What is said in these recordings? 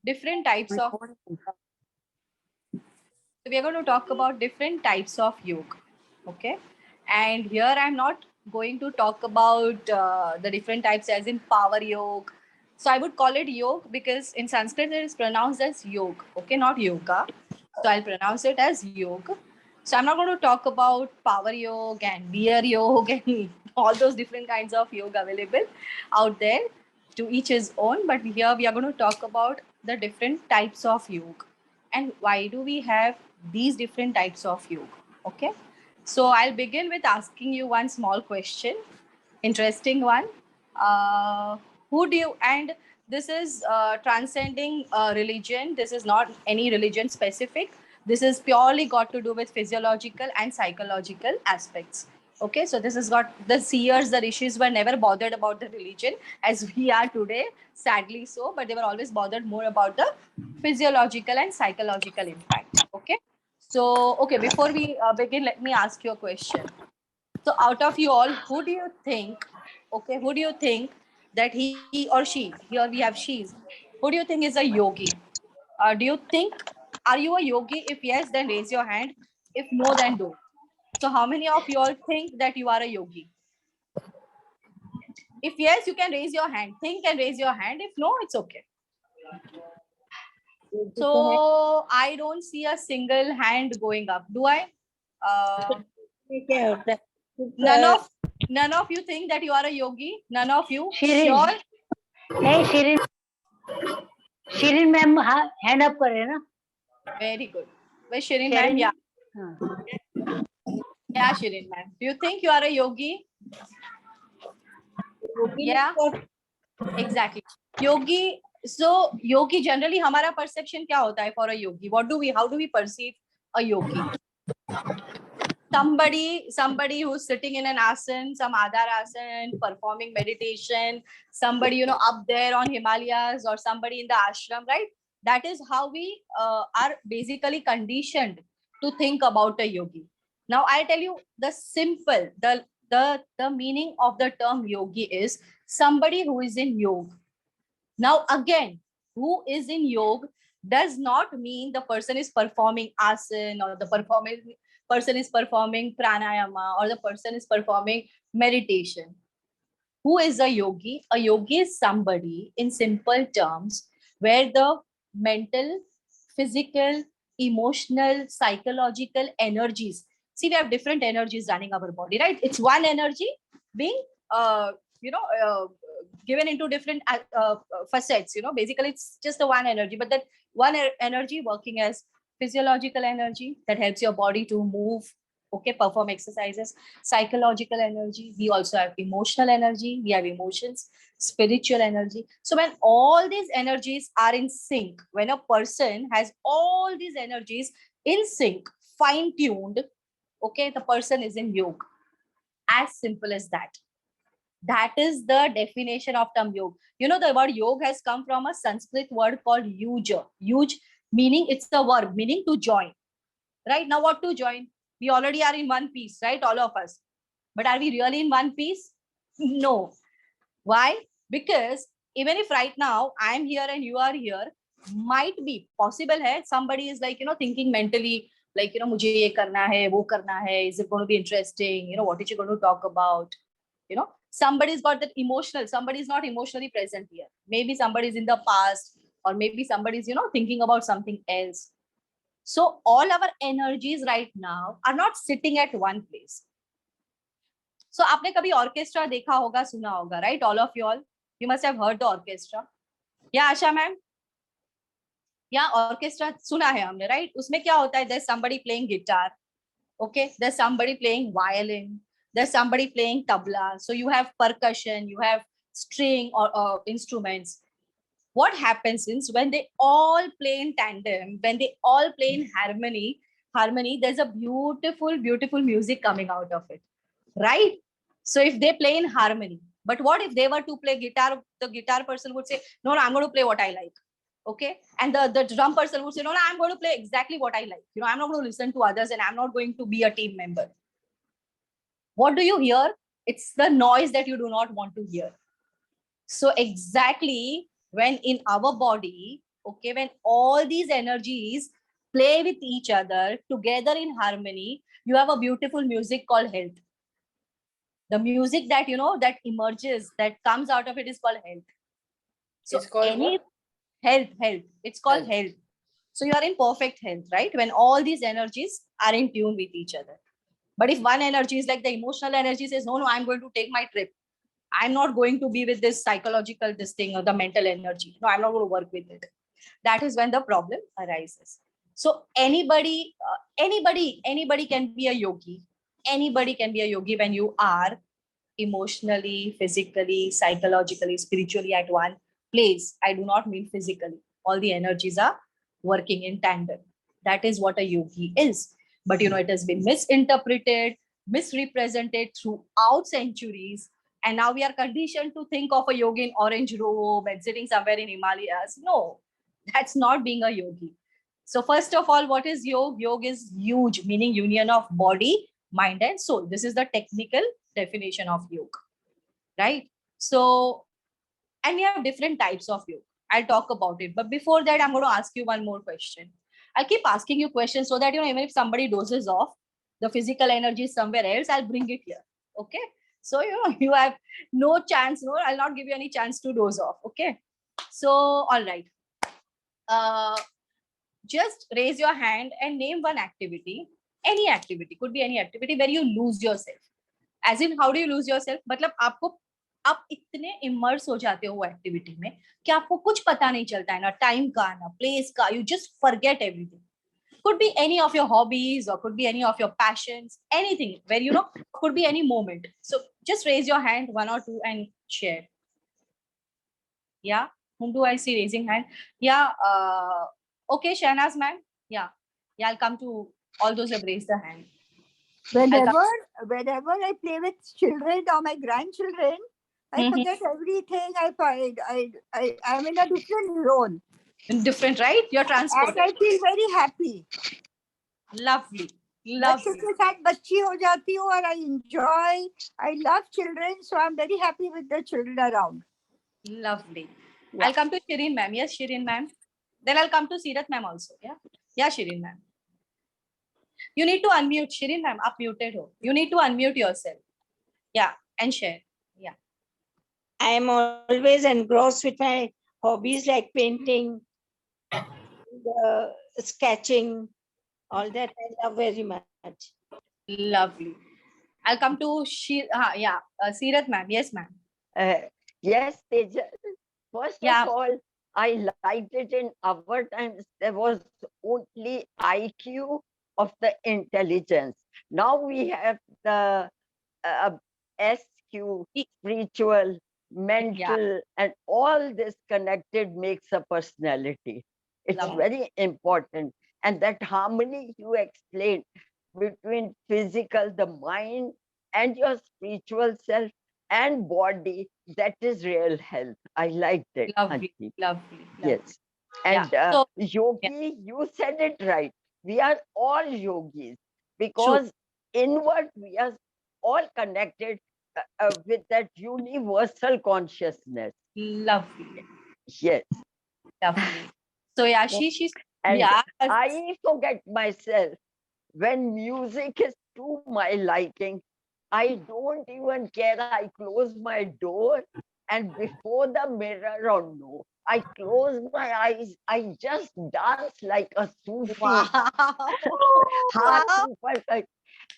different types of. So we are going to talk about different types of yoga. Okay. And here I'm not going to talk about the different types as in power yoga. So I would call it yoga because in Sanskrit it is pronounced as yoga. Okay, not yoga. So I'll pronounce it as yoga. So I'm not going to talk about power yoga and beer yoga and all those different kinds of yoga available out there, to each his own. But here we are going to talk about the different types of yoga and why do we have these different types of yoga. Okay, so I'll begin with asking you one small question, interesting one. Who do you, and this is transcending religion, this is not any religion specific, this is purely got to do with physiological and psychological aspects. Okay, so this has got the seers, the rishis were never bothered about the religion as we are today, sadly so, but they were always bothered more about the physiological and psychological impact. Okay, so okay, before we begin, let me ask you a question. So out of you all, who do you think, okay, who do you think that he or she, here we have she's, who do you think is a yogi? Do you think, are you a yogi? If yes, then raise your hand. If no, then don't. So how many of you all think that you are a yogi? If yes, you can raise your hand. Think and raise your hand. If no, it's okay. So I don't see a single hand going up. Do I? None of you think that you are a yogi? None of you? Sure? नहीं Shirin ma'am hand up करे ना. Very good. Where Shirin ma'am? Yeah. Yeah, Shirin ma'am. Do you think you are a yogi? Yeah. Exactly. Yogi. So yogi generally हमारा perception क्या होता है for a yogi? How do we perceive a yogi? Somebody who's sitting in an asana, some Adar asana, performing meditation, somebody, you know, up there on Himalayas, or somebody in the ashram, right? That is how we are basically conditioned to think about a yogi. Now I'll tell you the simple, the meaning of the term yogi is somebody who is in yoga. Now again, who is in yoga does not mean the person is performing asana, or the person is performing pranayama, or the person is performing meditation. Who is a yogi? A yogi is somebody, in simple terms, where the mental, physical, emotional, psychological energies. See, we have different energies running our body, right? It's one energy being, you know, given into different facets. You know, basically, it's just the one energy, but that one energy working as physiological energy that helps your body to move, okay, perform exercises. Psychological energy, we also have emotional energy, we have emotions, spiritual energy. So when all these energies are in sync, when a person has all these energies in sync, fine tuned, okay, the person is in yoga. As simple as that. That is the definition of term yoga. You know, the word yoga has come from a Sanskrit word called yuja. Yuj meaning, it's a verb meaning to join. Right now, what to join? We already are in one piece, right? All of us. But are we really in one piece? No. Why? Because even if right now I'm here and you are here, might be possible hai somebody is like, you know, thinking mentally, like, you know, mujhe ye karna hai, wo karna hai, is it going to be interesting, you know, what is she going to talk about, you know, somebody's got that emotional, somebody is not emotionally present here, maybe somebody is in the past, or maybe somebody is, you know, thinking about something else. So all our energies right now are not sitting at one place. So आपने कभी orchestra देखा होगा, सुना होगा, right? All of you all, you must have heard the orchestra. Yeah, Asha ma'am. Yeah, orchestra सुना है हमने, right? उसमें क्या होता है? There's somebody playing guitar. Okay, there's somebody playing violin. There's somebody playing tabla. So you have percussion, you have string or instruments. What happens is when they all play in tandem, when they all play in harmony, there's a beautiful music coming out of it, right? So if they play in harmony, but what if they were to play guitar? The guitar person would say, no, I'm going to play what I like. Okay, and the drum person would say, no, I'm going to play exactly what I like. You know, I'm not going to listen to others, and I'm not going to be a team member. What do you hear? It's the noise that you do not want to hear. So exactly when in our body, Okay, when all these energies play with each other together in harmony, you have a beautiful music called health. The music that that emerges, that comes out of it, is called health. So It's called any what? health, it's called health. So you are in perfect health, right? When all these energies are in tune with each other. But if one energy is like the emotional energy says, no, I'm going to take my trip. I'm not going to be with this psychological, this thing, or the mental energy. No, I'm not going to work with it. That is when the problem arises. So anybody can be a yogi. Anybody can be a yogi when you are emotionally, physically, psychologically, spiritually at one place. I do not mean physically. All the energies are working in tandem. That is what a yogi is. But it has been misinterpreted, misrepresented throughout centuries. And now we are conditioned to think of a yogi in orange robe and sitting somewhere in Himalayas. No, that's not being a yogi. So first of all, what is yoga? Yoga is huge, meaning union of body, mind, and soul. This is the technical definition of yoga, right? So, and we have different types of yoga. I'll talk about it. But before that, I'm going to ask you one more question. I'll keep asking you questions so that, even if somebody dozes off, the physical energy is somewhere else, I'll bring it here. Okay. So, you have no chance. No, I'll not give you any chance to doze off. Okay. So, all right. Just raise your hand and name one activity. Any activity, could be any activity where you lose yourself. As in, how do you lose yourself? मतलब आप इतने immerse हो जाते हो वो activity में कि आपको कुछ पता नहीं चलता है, ना टाइम का, ना प्लेस का. You just forget everything. Could be any of your hobbies, or could be any of your passions, anything where could be any moment. So just raise your hand, one or two, and share. Yeah, whom do I see raising hand? Yeah. Okay, Shahnaz ma'am. Yeah, I'll come to all those who have raised the hand. Whenever I play with children or my grandchildren, I forget everything. I'm in a different zone. Different, right? You're transported. And I feel very happy. Lovely. बच्चों के साथ बच्ची हो जाती हूँ और I enjoy. I love children, so I'm very happy with the children around. Lovely. Yeah. I'll come to Shireen ma'am. Yes, Shireen ma'am. Then I'll come to Seerat ma'am also. Yeah. Yeah, Shireen ma'am. You need to unmute. Shireen ma'am, up muted ho. You need to unmute yourself. Yeah, and share. Yeah. I am always engrossed with my hobbies like painting, sketching, all that I love very much. Lovely. I'll come to Seerat ma'am. Yes, ma'am. Yes, Tejal. First of all, I liked it in our times. There was only IQ of the intelligence. Now we have the SQ, spiritual, mental, and all this connected makes a personality. It's very important. And that harmony you explained between physical, the mind, and your spiritual self and body, that is real health. I liked it. Lovely. Yes. And yogi, you said it right. We are all yogis because inward we are all connected with that universal consciousness. Lovely. Yes. Lovely. So she's and I forget myself when music is to my liking. I don't even care. I close my door and before the mirror or no, I close my eyes. I just dance like a Sufi. Wow.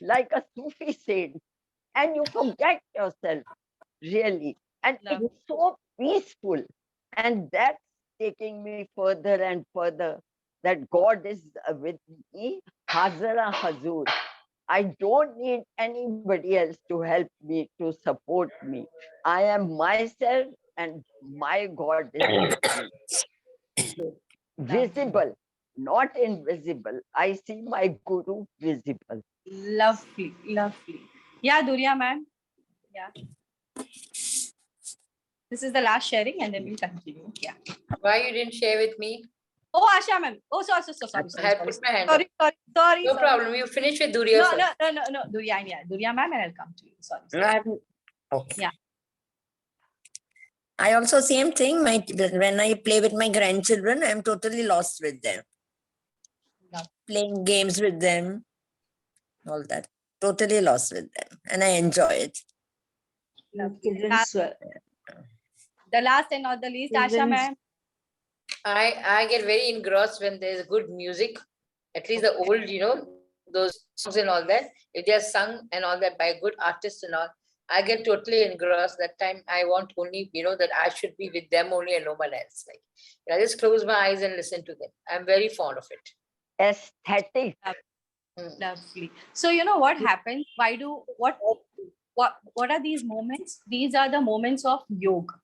Like a Sufi saint. And you forget yourself, really. And it's so peaceful. And that's taking me further and further. That God is with me, Hazara Hazur. I don't need anybody else to help me, to support me. I am myself and my God is with me. Visible, not invisible. I see my Guru visible. Lovely. Yeah, Durya ma'am. Yeah. This is the last sharing and then we'll continue. Yeah. Why you didn't share with me? Oh, Asha ma'am. Oh, sorry. I had put my hand up. Sorry. No problem. You finish with Durya. No. Durya ma'am, and I'll come to you. Sorry. Okay. Yeah. I also same thing. When I play with my grandchildren, I'm totally lost with them. Playing games with them, all that. Totally lost with them, and I enjoy it. Children's The last and not the least, Asha Children's- ma'am. I get very engrossed when there's good music, at least the old, those songs and all that. If they are sung and all that by good artists and all, I get totally engrossed. That time I want only, that I should be with them only and no one else. Like, I just close my eyes and listen to them. I'm very fond of it. Aesthetic. Lovely. So you know what happens? What are these moments? These are the moments of yoga.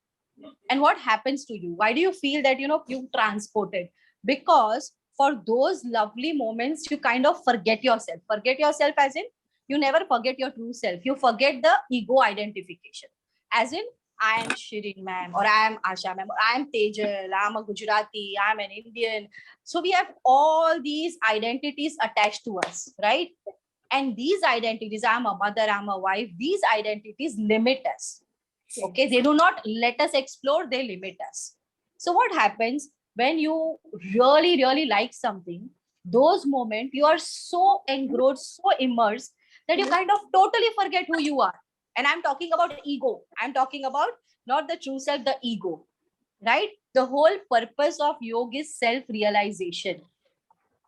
And what happens to you? Why do you feel that you transported? Because for those lovely moments, you kind of forget yourself. Forget yourself as in you never forget your true self. You forget the ego identification. As in, I am Shirin ma'am, or I am Asha ma'am, or I am Tejal, I am a Gujarati, I am an Indian. So we have all these identities attached to us, right? And these identities, I'm a mother, I'm a wife, these identities limit us. Okay, they do not let us explore, they limit us. So what happens when you really, really like something? Those moments, you are so engrossed, so immersed that you kind of totally forget who you are. And I'm talking about ego. I'm talking about not the true self, the ego, right? The whole purpose of yoga is self-realization.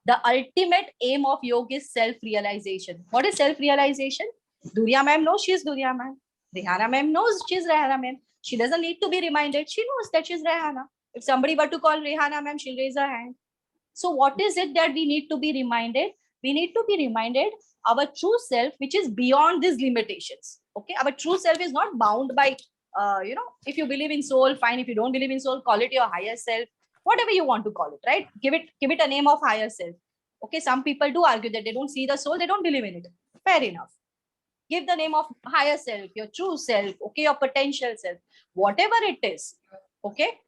The ultimate aim of yoga is self-realization. What is self-realization? Durya ma'am knows she is Durya ma'am. Rehana ma'am knows she's Rehana ma'am. She doesn't need to be reminded. She knows that she's Rehana. If somebody were to call Rehana ma'am, she'll raise her hand. So what is it that we need to be reminded? We need to be reminded our true self, which is beyond these limitations. Okay, our true self is not bound by, if you believe in soul, fine. If you don't believe in soul, call it your higher self, whatever you want to call it, right? Give it a name of higher self. Okay, some people do argue that they don't see the soul, they don't believe in it. Fair enough. Give the name of higher self, your true self, okay, your potential self, whatever it is, okay?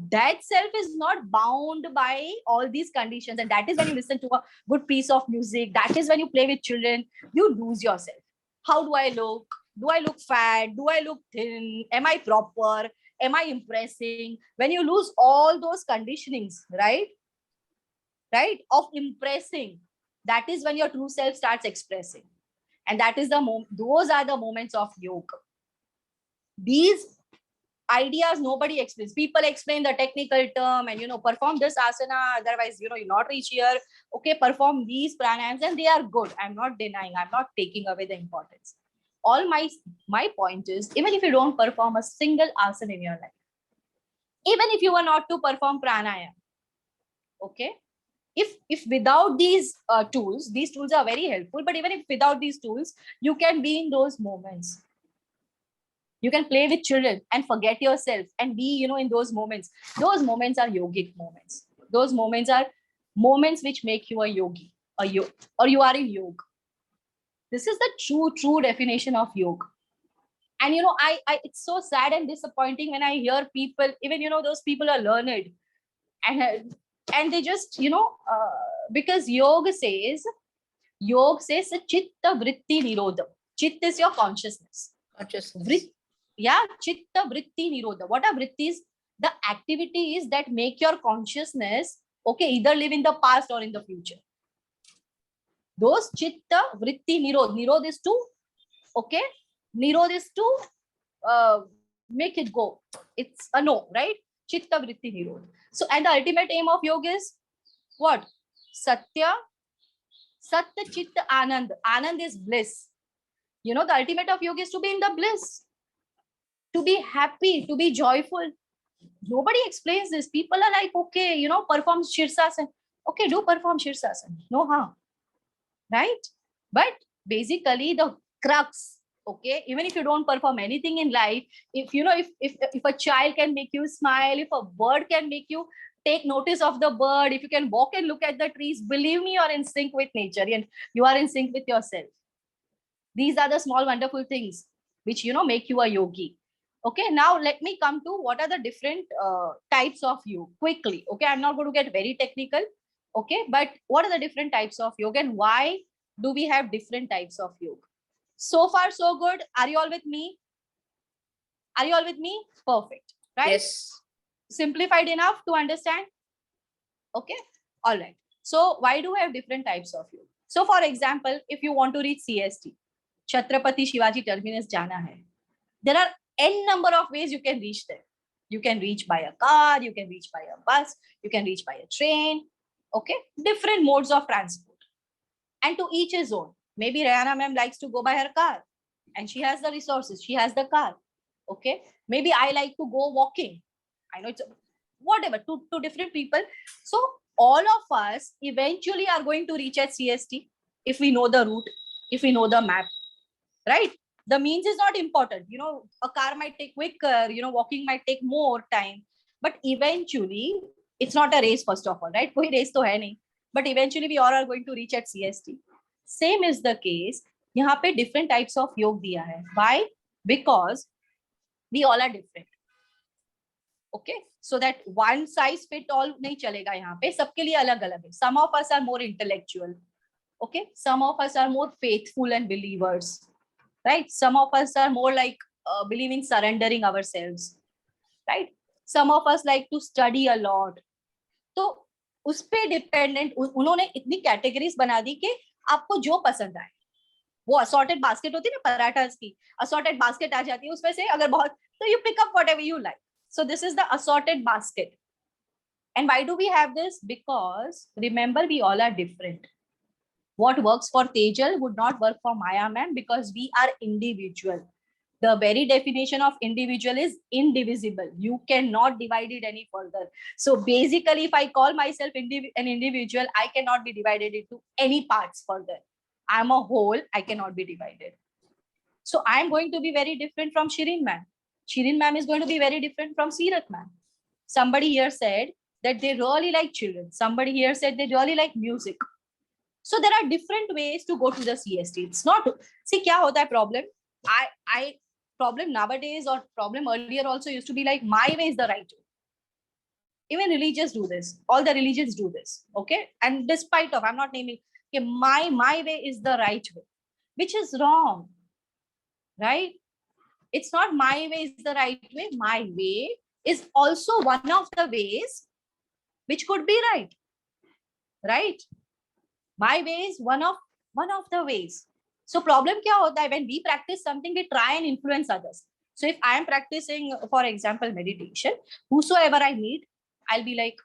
That self is not bound by all these conditions. And that is when you listen to a good piece of music. That is when you play with children, you lose yourself. How do I look? Do I look fat? Do I look thin? Am I proper? Am I impressing? When you lose all those conditionings, right? Of impressing, that is when your true self starts expressing. And that is those are the moments of yoga. These ideas nobody explains. People explain the technical term and perform this asana, otherwise you not reach here. Okay, perform these pranayams and they are good. I'm not denying, I'm not taking away the importance. All my point is, even if you don't perform a single asana in your life, even if you were not to perform pranayam, okay, if without these tools are very helpful, but even if without these tools, you can be in those moments. You can play with children and forget yourself and be, in those moments. Those moments are yogic moments. Those moments are moments which make you a yogi, or you are in yoga. This is the true definition of yoga. And I it's so sad and disappointing when I hear people, even those people are learned, and they just because yoga says chitta vritti nirodha. Chitta is your consciousness. Chitta vritti nirodha. What are vrittis? The activities that make your consciousness, okay, either live in the past or in the future. Those chitta vritti nirod is to, okay, nirod is to make it go. It's a no, right? Chitta vritti nirod. So, and the ultimate aim of yoga is what? Satya chitta anand. Anand is bliss. The ultimate of yoga is to be in the bliss, to be happy, to be joyful. Nobody explains this. People are like, okay, perform Shirsasan. Okay, do perform Shirsasan. No harm. Right? But basically the crux, okay, even if you don't perform anything in life, if if a child can make you smile, if a bird can make you take notice of the bird, if you can walk and look at the trees, believe me, you are in sync with nature and you are in sync with yourself. These are the small wonderful things which make you a yogi. Okay, now let me come to what are the different types of yoga quickly. Okay, I'm not going to get very technical. Okay, but what are the different types of yoga and why do we have different types of yoga? So far, so good. Are you all with me? Are you all with me? Perfect. right? Yes. Simplified enough to understand? Okay, all right. So why do we have different types of yoga? So for example, if you want to reach CST, Chhatrapati Shivaji Terminus jana hai, there are n number of ways you can reach there. You can reach by a car, you can reach by a bus, you can reach by a train. Okay, different modes of transport. And to each his own. Maybe Rayana ma'am likes to go by her car and she has the resources, she has the car. Okay, maybe I like to go walking. I know it's whatever, to different people. So all of us eventually are going to reach at CST if we know the route, if we know the map, right? The means is not important. You know, a car might take quicker, you know, walking might take more time, but eventually it's not a race, first of all, right? Koi race to hai nahi. But eventually we all are going to reach at CST. Same is the case. यहाँ पे different types of योग दिया है. Why? Because we all are different. Okay, so that one size fit all नहीं चलेगा यहाँ पे, सबके लिए अलग अलग है. Some of us are more intellectual. Okay, some of us are more faithful and believers, right? Some of us are more like believing surrendering ourselves, right? Some of us like to study a lot. तो उस पे dependent उन्होंने इतनी categories बना दी कि आपको जो पसंद आए. वो असॉर्टेड बास्केट होती है ना पराठास की, असॉर्टेड बास्केट आ जाती है उसमें से, अगर बहुत तो you pick up whatever you like. So this is the assorted basket. And why do we have this? Because remember, we all are different. What works for Tejal would not work for Maya ma'am because we are individual. The very definition of individual is indivisible. You cannot divide it any further. So basically, if I call myself an individual, I cannot be divided into any parts further. I'm a whole, I cannot be divided. So I'm going to be very different from Shirin ma'am. Shirin ma'am is going to be very different from Seerat ma'am. Somebody here said that they really like children. Somebody here said they really like music. So there are different ways to go to the CST. It's not, see, kya hota hai problem? Problem nowadays or problem earlier also used to be like, my way is the right way. Even religious do this. All the religions do this. Okay. And despite of, I'm not naming, okay, my way is the right way, which is wrong. Right? It's not my way is the right way. My way is also one of the ways which could be right. Right? My way is one of the ways. So problem kya hota hai? When we practice something, we try and influence others. So if I am practicing, for example, meditation, whosoever I meet, I'll be like,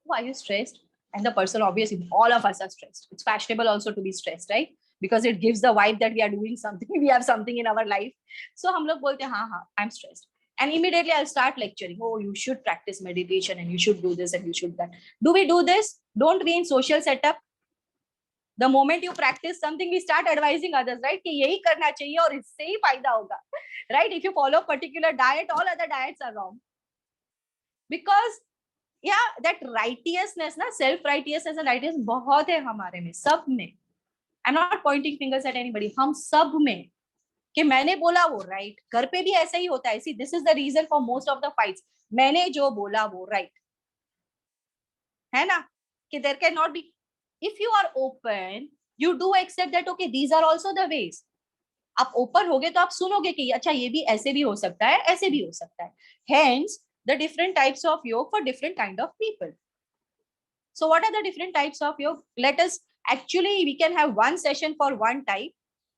oh, are you stressed? And the person, obviously, all of us are stressed. It's fashionable also to be stressed, right? Because it gives the vibe that we are doing something, we have something in our life. So hum log bolte, I'm stressed. And immediately I'll start lecturing, oh, you should practice meditation and you should do this and you should that. Do we do this? Don't we in social setup? The moment you practice something, we start advising others, right? कि यही करना चाहिए और इससे ही फायदा होगा. Right? If you follow a particular diet, all other diets are wrong. Because yeah, that righteousness, na, self-righteousness and righteousness बहुत है हमारे में, सब में. I'm not pointing fingers at anybody. हम सब में कि मैंने बोला वो right. घर पे भी ऐसा ही होता है. See, this is the reason for most of the fights. मैंने जो बोला वो right. है ना? कि there cannot be. If you are open, you do accept that okay, these are also the ways. आप open होगे तो आप सुनोगे कि अच्छा ये भी ऐसे भी हो सकता है, ऐसे भी हो सकता है. Hence, the different types of yoga for different kind of people. So what are the different types of yoga? Let us actually, we can have one session for one type.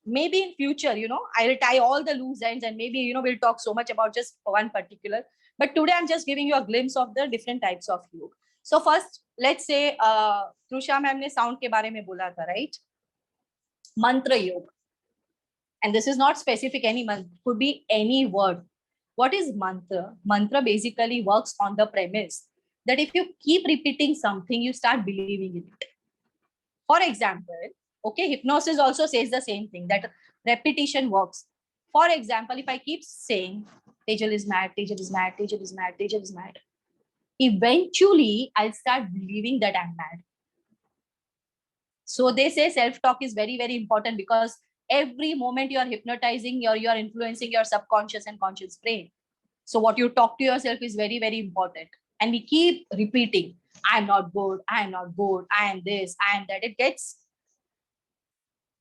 Maybe in future, you know, I'll tie all the loose ends and maybe, you know, we'll talk so much about just one particular. But today I'm just giving you a glimpse of the different types of yoga. So first, let's say, Trusha ma'am ne sound ke bare mein bola tha, right? Mantra yoga. And this is not specific any mantra, could be any word. What is mantra? Mantra basically works on the premise that if you keep repeating something, you start believing in it. For example, okay, hypnosis also says the same thing, that repetition works. For example, if I keep saying, Tejal is mad, Tejal is mad, Tejal is mad, Tejal is mad, eventually I'll start believing that I'm mad. So they say self-talk is very, very important because every moment you are hypnotizing, you are influencing your subconscious and conscious brain. So what you talk to yourself is very, very important. And we keep repeating, I'm not good, I'm not good, I am this, I am that. It gets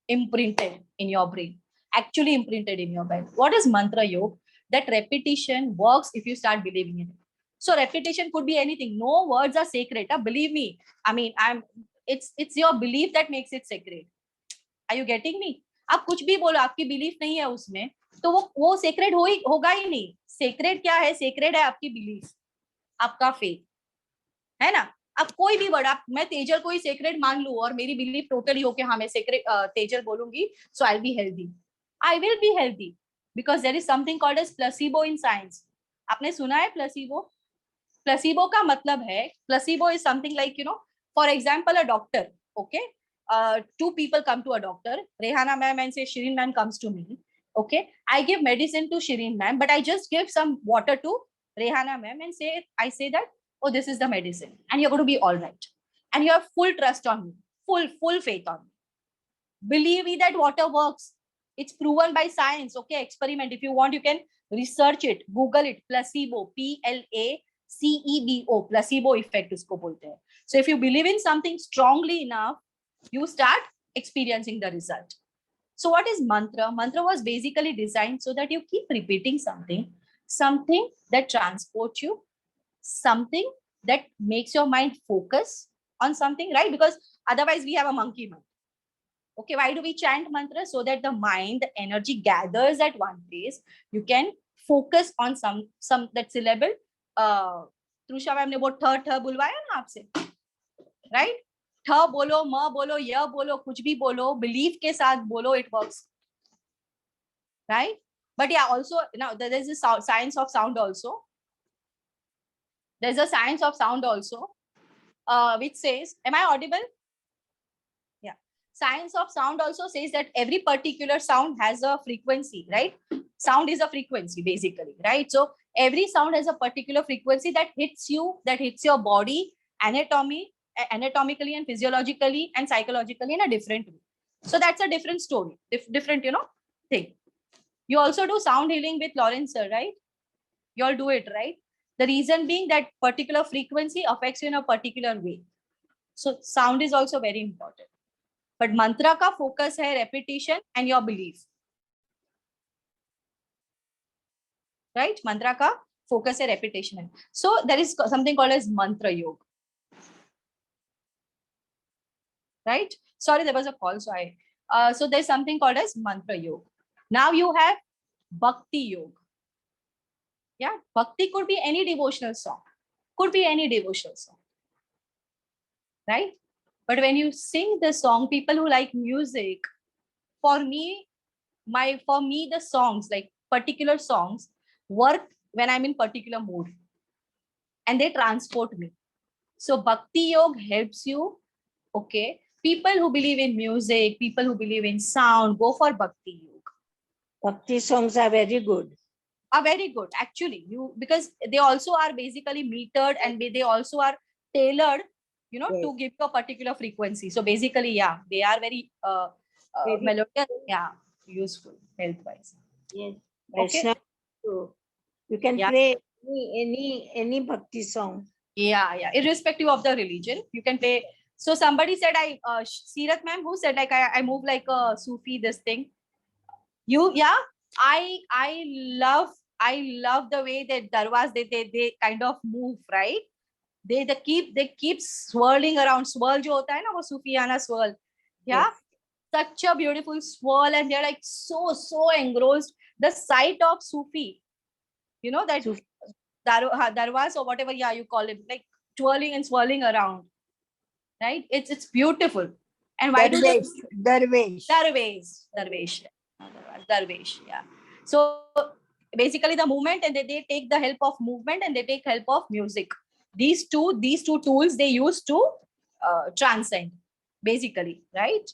imprinted in your brain, actually imprinted in your brain. What is mantra yoga? That repetition works if you start believing in it. So repetition could be anything. No words are sacred. Believe me. I mean, it's your belief that makes it sacred. Are you getting me? आप कुछ भी बोलो, आपकी belief नहीं है उसमें, तो वो सेक्रेड होगा ही नहीं. सेक्रेड क्या है? सेक्रेड है आपकी बिलीफ, आपका फेथ, है ना. अब कोई भी वर्ड, आप, मैं तेजल को ही सेक्रेड मान लूं और मेरी बिलीफ टोटली हो कि हाँ मैं सेक्रेड तेजल बोलूंगी, so I be healthy. I will be healthy because there is something called as placebo in science. आपने सुना है प्लेसिबो? प्लेसिबो का मतलब है, placebo is something like, you know, for example a doctor. Okay, two people come to a doctor, Rehana ma'am and say Shireen ma'am comes to me. Okay, I give medicine to Shireen ma'am, but I just give some water to Rehana ma'am and I say that, oh, this is the medicine and you're going to be all right. And you have full trust on me, full faith on me. Believe me that water works. It's proven by science. Okay, experiment. If you want, you can research it, Google it. Placebo, placebo, placebo effect usko bolte hain. So if you believe in something strongly enough, you start experiencing the result. So what is mantra? Mantra was basically designed so that you keep repeating something that transports you, something that makes your mind focus on something, right? Because otherwise we have a monkey mind. Okay, why do we chant mantra? So that the mind, the energy gathers at one place. You can focus on some that syllable. Trusha ma'am ne wo th bulwaya na aapse, right? ठ बोलो, म बोलो, य बोलो, कुछ भी बोलो, belief के साथ बोलो, it works, right? But yeah, also now there is a science of sound also. There's a science of sound also, which says, am I audible? Yeah. Science of sound also says that every particular sound has a frequency, right? Sound is a frequency basically, right? So every sound has a particular frequency that hits you, that hits your body, anatomically and physiologically and psychologically in a different way. So that's a different story, different, you know, thing. You also do sound healing with Lawrence sir, right? You all do it, right? The reason being that particular frequency affects you in a particular way. So sound is also very important. But mantra ka focus hai repetition and your belief. Right? Mantra ka focus hai repetition. So there is something called as mantra yoga. Right? Sorry, there was a call. So there's something called as mantra yoga. Now you have Bhakti Yoga. Yeah, Bhakti could be any devotional song. Could be any devotional song. Right? But when you sing the song, people who like music, for me, the songs, like particular songs, work when I'm in particular mood. And they transport me. So Bhakti Yoga helps you. Okay. People who believe in music, people who believe in sound, go for Bhakti Yoga. Bhakti songs are very good. Are very good, actually. Because they also are basically metered and they also are tailored, you know, Yes. to give you a particular frequency. So basically, yeah, they are very melodious, yeah, useful health-wise. Yes. Okay. Vaishnava, so you can Yeah. play any Bhakti song. Yeah, irrespective of the religion, you can play. So somebody said, Seerat ma'am, who said like I move like a Sufi, this thing. I love the way that darwas they kind of move, right? They keep swirling around. Swirl jo hota hai na, wo Sufiyana swirl. Yeah. Yes. Such a beautiful swirl, and they're like so engrossed. The sight of Sufi, you know, that Sufi. darwas or whatever, yeah, you call it, like twirling and swirling around. Right? It's beautiful. And why do they? Darvesh. Darvesh, yeah. So basically the movement, and they take the help of movement and they take help of music. These two tools they use to transcend, basically, right?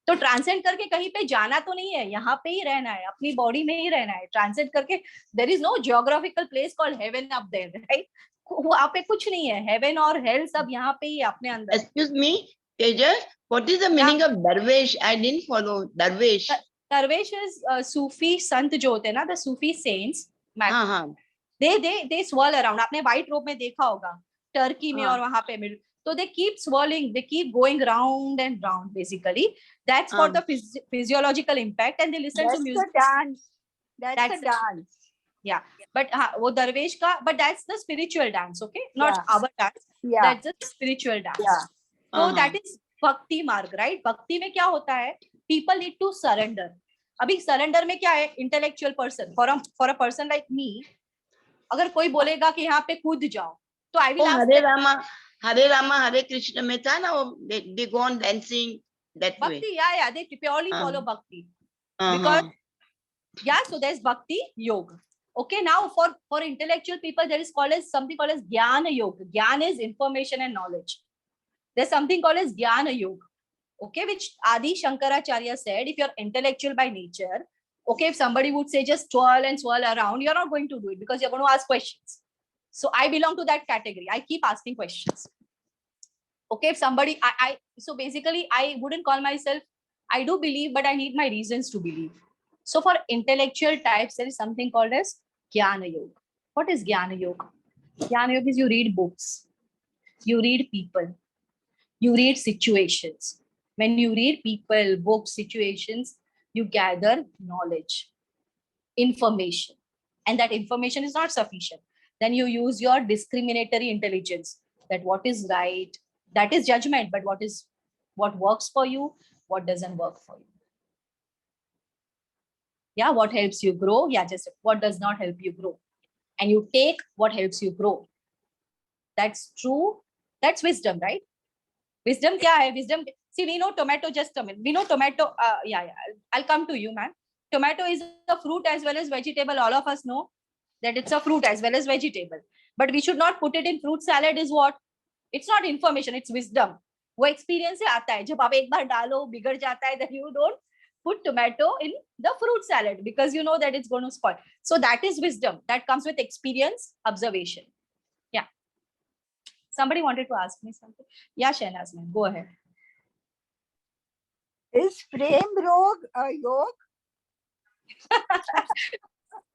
तो transcend करके कहीं पे जाना तो नहीं है, यहाँ पे ही रहना है, अपनी बॉडी में ही रहना है. ट्रांसेंड करके there is no geographical place called heaven up there, right? वहाँ पे कुछ नहीं है, हेवन और हेल सब यहाँ पे ही अपने अंदर. Excuse me, Tejal, what is the meaning of darvish? I didn't follow darvish. Darvish is Sufi sant जो होते हैं ना, the Sufi saints. हाँ. They swirl around. आपने white robe में देखा होगा, टर्की में और वहाँ पे मिल. So they keep swirling, they keep going round and round, basically. That's for the physiological impact, and they listen to music. That's a dance. That's a dance. Yeah. but वो दरवेश का, but that's the spiritual dance, okay, not Yeah. our dance. Yeah. That's the spiritual dance. Yeah. So Uh-huh. that is bhakti marg, right? Bhakti में क्या होता है? People need to surrender. अभी surrender में क्या है? Intellectual person, for a person like me, अगर कोई बोलेगा कि यहाँ पे कूद जाओ, तो I will Oh, ask Hare them, Rama, Hare Rama, Hare Krishna में था ना वो, they go on dancing that way. bhakti, yeah, they purely follow bhakti. Uh-huh. Because yeah, so there's bhakti yoga. Okay, now for intellectual people, there is called as something called as jnana yoga. Jnana is information and knowledge. There's something called as jnana yoga. Okay, which Adi Shankaracharya said, if you're intellectual by nature, okay, if somebody would say just twirl and swirl around, you're not going to do it because you're going to ask questions. So I belong to that category. I keep asking questions. Okay, if somebody, so basically I wouldn't call myself, I do believe, but I need my reasons to believe. So for intellectual types, there is something called as Jnana Yoga. What is Jnana Yoga? Jnana Yoga is you read books, you read people, you read situations. When you read people, books, situations, you gather knowledge, information, and that information is not sufficient. Then you use your discriminatory intelligence, that what is right, that is judgment, but what works for you, what doesn't work for you. Yeah, what helps you grow? Yeah, just what does not help you grow. And you take what helps you grow. That's true. That's wisdom, right? Wisdom kya hai? Wisdom, see, we know tomato, just a minute. We know tomato, yeah, I'll come to you, man. Tomato is a fruit as well as vegetable. All of us know that it's a fruit as well as vegetable. But we should not put it in fruit salad is what? It's not information, it's wisdom. वो experience से आता है. जब आप एक बार डालो, बिगड़ जाता है, then you don't put tomato in the fruit salad because you know that it's going to spoil. So that is wisdom. That comes with experience, observation. Yeah. Somebody wanted to ask me something. Yeah, Shahnaz, man, go ahead. Is Prem Rog a yog?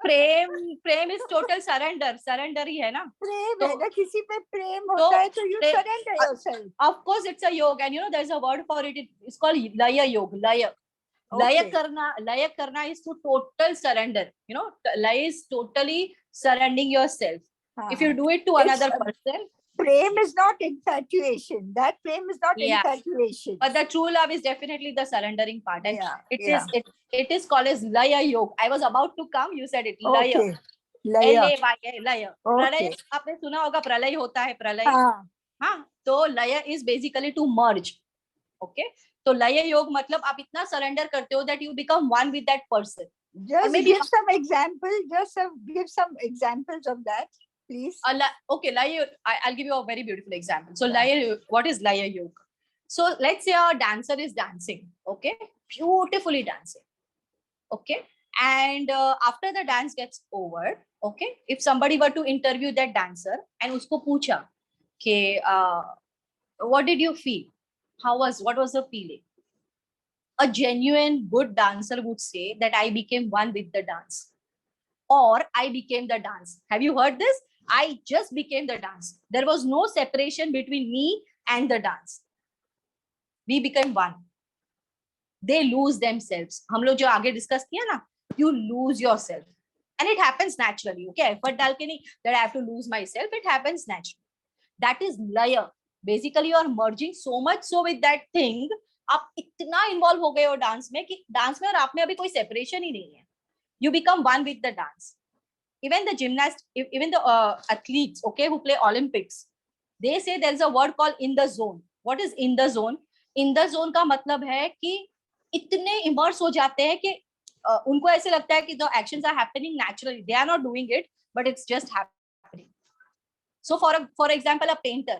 Prem is total surrender. Surrender ही है ना. प्रेम तो- है ना, किसी पे प्रेम होता है तो you Prem- surrender yourself. Of course, it's a yoga, and you know there's a word for it. It's called laya yoga. Laya. Laya karna is to total surrender. You know, laya is totally surrendering yourself. If you do it to another person, Prem is not infatuation. That prem is not Yeah. infatuation. but the true love is definitely the surrendering part, and Yeah, it yeah. it is called as laya yoga. I was about to come. You said it. Laya. Okay. Laya. L-A-Y-A, लय. प्रलय आपने सुना होगा, प्रलय होता है, प्रलय. हाँ. हाँ, तो लय is basically to merge. Okay, तो लय योग मतलब आप इतना surrender करते हो that you become one with that person. Just maybe- give some example. Give some examples of that, please. Okay, laya, I'll give you a very beautiful example. So laya, what is laya yoga? So let's say a dancer is dancing, okay, beautifully dancing, okay, and after the dance gets over, okay, if somebody were to interview that dancer and usko pucha ke what did you feel, what was the feeling, a genuine good dancer would say that I became one with the dance, or I became the dance. Have you heard this? I just became the dance. There was no separation between me and the dance. We became one. They lose themselves. हम लोग जो आगे discuss किया ना, you lose yourself, and it happens naturally. Okay, effort डाल के नहीं that I have to lose myself. It happens naturally. That is laya. Basically, you are merging so much so with that thing. आप इतना involve हो गए हो dance में कि dance में और आप में अभी कोई separation ही नहीं है. You become one with the dance. Even the gymnast, even the athletes, okay, who play Olympics, they say there is a word called in the zone. What is in the zone? In the zone का मतलब है कि इतने immerse हो जाते हैं कि उनको ऐसे लगता है कि the actions are happening naturally. They are not doing it, but it's just happening. So for example, a painter,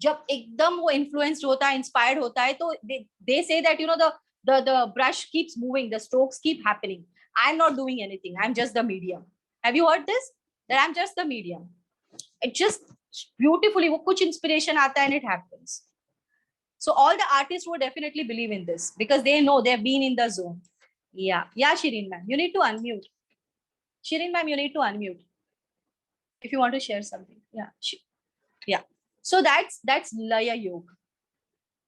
जब एकदम वो influenced होता है, inspired होता है, तो they say that, you know, the brush keeps moving, the strokes keep happening. I'm not doing anything. I'm just the medium. Have you heard this? That I'm just the medium. It just beautifully, वो कुछ inspiration आता है and it happens. So all the artists would definitely believe in this because they know they've been in the zone. Yeah, Shireen ma'am, you need to unmute. Shireen ma'am, you need to unmute if you want to share something. Yeah, yeah. So that's laya yoga.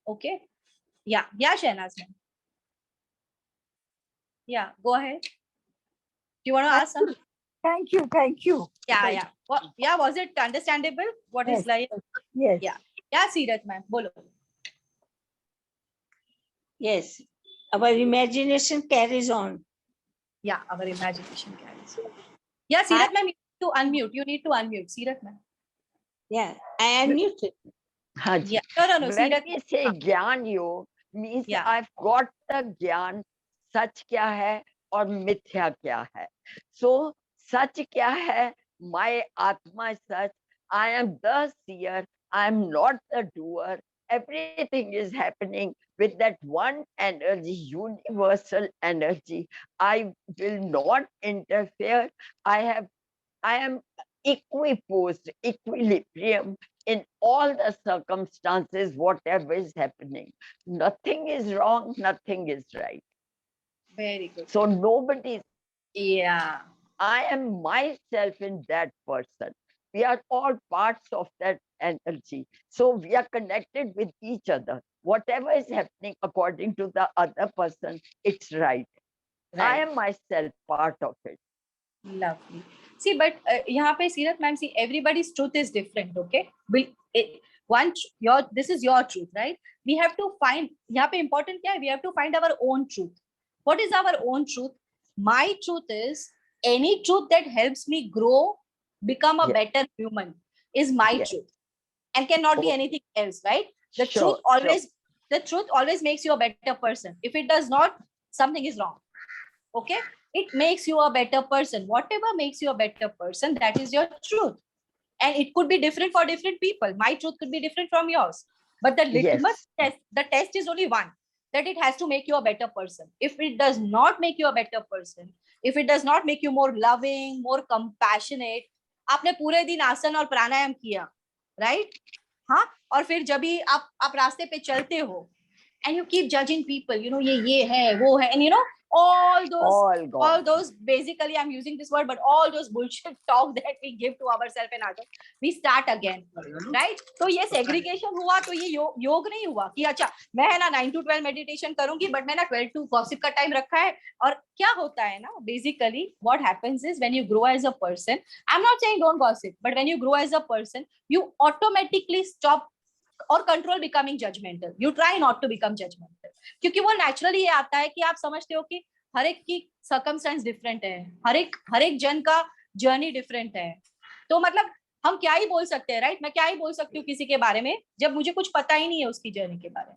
Okay. Yeah, Shahnaz ma'am. Yeah, go ahead. Do you want to ask something? Thank you. Thank you. Yeah, Thank yeah. What, yeah, was it understandable? What is Yes. like? Yes. Yeah. Yeah, Seerat ma'am, bolo. Yes, our imagination carries on. Yeah, our imagination carries. Yeah, Seerat ma'am, you need to unmute. You need to unmute. Seerat ma'am. Yeah, I unmuted. हाँ जी. Yeah. No, When Seerat. we say ज्ञान योग means Yeah. I've got the ज्ञान, सच क्या है और मिथ्या क्या है. So सच क्या है? My आत्मा is such. I am the seer. I am not the doer. Everything is happening with that one energy, universal energy. I will not interfere. I am equiposed, equilibrium in all the circumstances, whatever is happening. Nothing is wrong, nothing is right. Very good. So nobody, Yeah. I am myself in that person. We are all parts of that energy. So we are connected with each other. Whatever is happening according to the other person, it's right. I Right. am myself part of it. Lovely. See, but यहाँ पे Seerat ma'am, see, everybody's truth is different. Okay. This is your truth, right? We have to find. यहाँ पे important क्या है? We have to find our own truth. What is our own truth? My truth is any truth that helps me grow, become a Yes. better human is my Yes. truth, and cannot be Okay. anything else, right? The Sure, truth always makes you a better person. If it does not, something is wrong. Okay, it makes you a better person. Whatever makes you a better person, that is your truth, and it could be different for different people. My truth could be different from yours, but the litmus test, the test is only one, that it has to make you a better person. If it does not make you a better person, if it does not make you more loving, more compassionate, आपने पूरे दिन आसन और प्राणायाम किया, right? हाँ, और फिर जब भी आप रास्ते पे चलते हो and you keep judging people, ये है वो है, and all those basically, I'm using this word, but all those bullshit talk that we give to ourselves and others, we start again, right? तो ये segregation हुआ, तो ये योग नहीं हुआ कि अच्छा मैं है ना 9 to 12 meditation करूंगी, but मैं ना 12 to gossip का time रखा है. और क्या होता है ना, basically what happens is when you grow as a person, I'm not saying don't gossip, but when you grow as a person, you automatically stop और control becoming judgemental. You try not to become judgemental, क्योंकि वो naturally ये आता है कि आप समझते हो कि हर एक की सर्कमस्टेंस डिफरेंट है, हर एक जन का जर्नी डिफरेंट है. तो मतलब हम क्या ही बोल सकते हैं, राइट? मैं क्या ही बोल सकती हूँ किसी के बारे में जब मुझे कुछ पता ही नहीं है उसकी जर्नी के बारे में,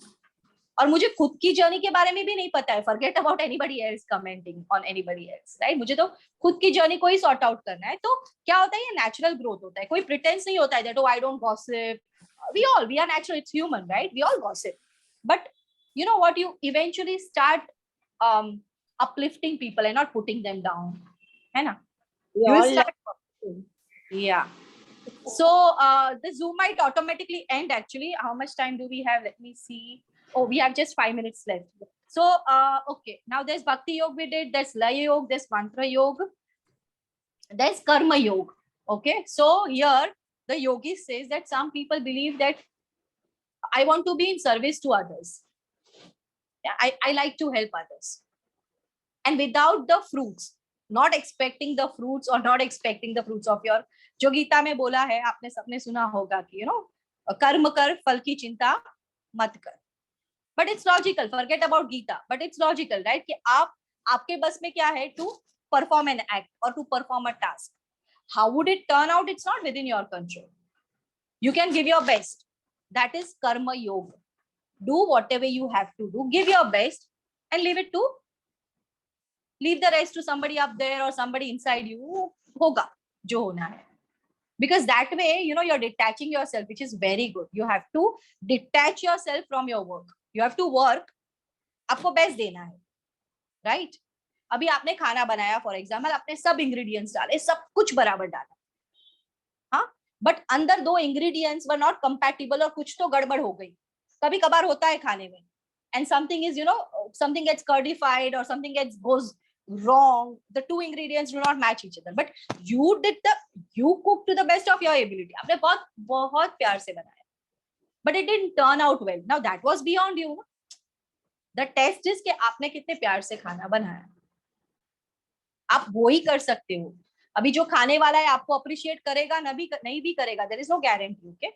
और मुझे खुद की जर्नी के बारे में भी नहीं पता है. Forget about anybody else commenting on anybody else, right? मुझे तो खुद की जर्नी को ही सॉर्ट आउट करना है. तो क्या होता है, ये नेचुरल ग्रोथ होता है. कोई प्रिटेंस नहीं होता है that I don't gossip. We are natural, it's human, right? We all gossip, but you know what, you eventually start uplifting people and not putting them down, hai na? You will start. Yeah. So the Zoom might automatically end. Actually, how much time do we have? Let me see. Oh, we have just 5 minutes left. So okay, now there's Bhakti Yoga we did, there's Laya Yoga, there's Mantra Yoga, there's Karma Yoga. Okay, so here the yogi says that some people believe that I want to be in service to others. Yeah, I like to help others. And without the fruits, not expecting the fruits or not expecting the fruits of your, जो गीता में बोला है, आपने सबने सुना होगा कि कर्म कर फल की चिंता मत कर. But it's logical, forget about Gita, but it's logical, right? कि आपके बस में क्या है, to perform an act or to perform a task. How would it turn out? It's not within your control. You can give your best. That is karma yoga. Do whatever you have to do. Give your best and leave the rest to somebody up there or somebody inside you. Hoga jo hona hai. Because that way, you're detaching yourself, which is very good. You have to detach yourself from your work. You have to work. आपको best देना है, right? अभी आपने खाना बनाया, for example आपने सब ingredients डाले, सब कुछ बराबर डाला, हाँ, बट अंदर 2 इंग्रेडिएंट्स वर नॉट कंपैटिबल और कुछ तो गड़बड़ हो गई. कभी कभार होता है खाने में, and something is, something gets curdified or something goes wrong. The 2 ingredients do not match each other, but you cooked to the best of your ability. आपने बहुत प्यार से बनाया, but it didn't turn out well. Now that was beyond you. The test is कि आपने कितने प्यार से खाना बनाया. आप वो ही कर सकते हो. अभी जो खाने वाला है आपको अप्रिशिएट करेगा नहीं भी करेगा, there is no guarantee. Okay,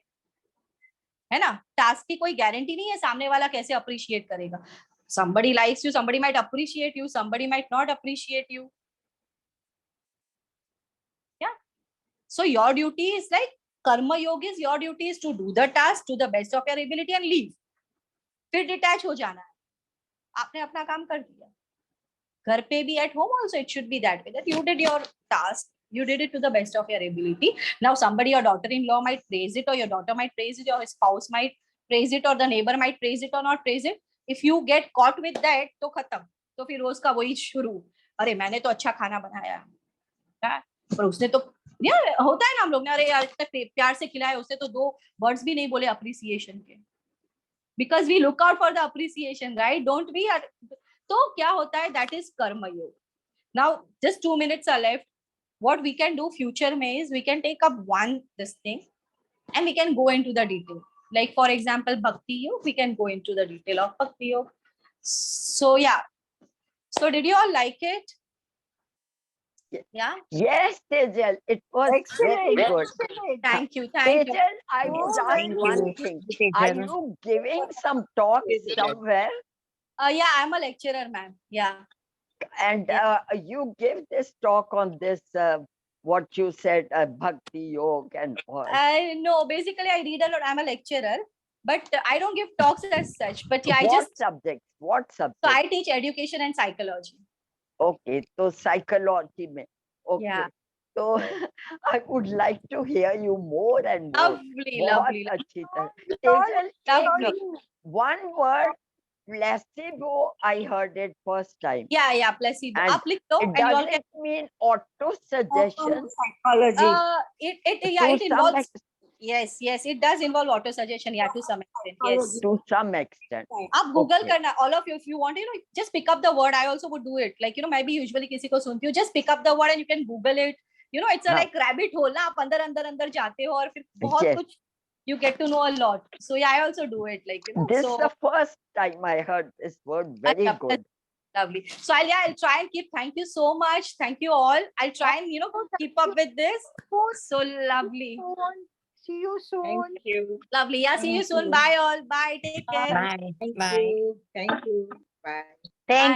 है ना. टास्क की कोई गारंटी नहीं है सामने वाला कैसे अप्रिशिएट करेगा. somebody likes you, somebody might appreciate you, somebody might not appreciate you. Yeah, so your duty is like karma yoga is, your duty is to do the task to the best of your ability and leave. फिर detach हो जाना है. आपने अपना काम कर दिया. घर पे भी at home also it should be that way, that you did your task, you did it to the best of your ability. Now somebody, your daughter-in-law might praise it, or your daughter might praise it, or your spouse might praise it, or the neighbor might praise it or not praise it. If you get caught with that, तो खत्म. तो फिर रोज का वही शुरू. अरे मैंने तो अच्छा खाना बनाया, पर उसने तो यार होता है ना, हम लोग ने अरे यार इतना प्यार से खिलाया, उसने तो 2 वर्ड्स भी नहीं बोले अप्रिसिएशन के. Because we look out for the appreciation, right? Don't we? तो क्या होता है, that is karma yoga. Now just 2 minutes are left. What we can do future में is we can take up this thing and we can go into the detail. Like for example, Bhakti Yoga, we can go into the detail of Bhakti Yoga. So yeah. So did you all like it? Yeah. Yes, Tejal, it was very Excellent. good. Excellent. Thank you. Thank you. Tejal, I must ask Thank one you. thing. Tejal. Are you giving some talks somewhere? Yeah, I'm a lecturer, ma'am. Yeah. And you give this talk on this, what you said, Bhakti Yoga and all. No, basically I read a lot. I'm a lecturer, but I don't give talks as such. But yeah, I What just subjects? What so subjects? I teach education and psychology. Okay, so psychology mein. Okay. Yeah. So I would like to hear you more and more. Lovely, बहुत lovely. अच्छी तरह. Tejal, Lovely. one word, placebo, I heard it first time. Yeah, placebo. And Up लिख दो It and you all doesn't can. mean auto suggestion. Psychology. It involves. Yes, it does involve auto suggestion. Yeah, to some extent. Yes. To some extent. आप Google Okay. करना, all of you, if you want, just pick up the word. I also would do it. Like, मैं भी usually किसी को सुनती हूँ. Just pick up the word and you can Google it. It's a हाँ. like rabbit hole ना. आप अंदर जाते हो और फिर बहुत Yes. कुछ you get to know a lot. So yeah, I also do it. Like, This so is the first time I heard this word. Very yeah, good. lovely. So I'll try and keep. Thank you so much. Thank you all. I'll try and keep up with this. So lovely. See you soon. Thank you. Lovely. Yeah, see you Thank soon. you. Bye all. Bye. Take care. Bye. Thank Bye. you. Thank you. Bye. Thank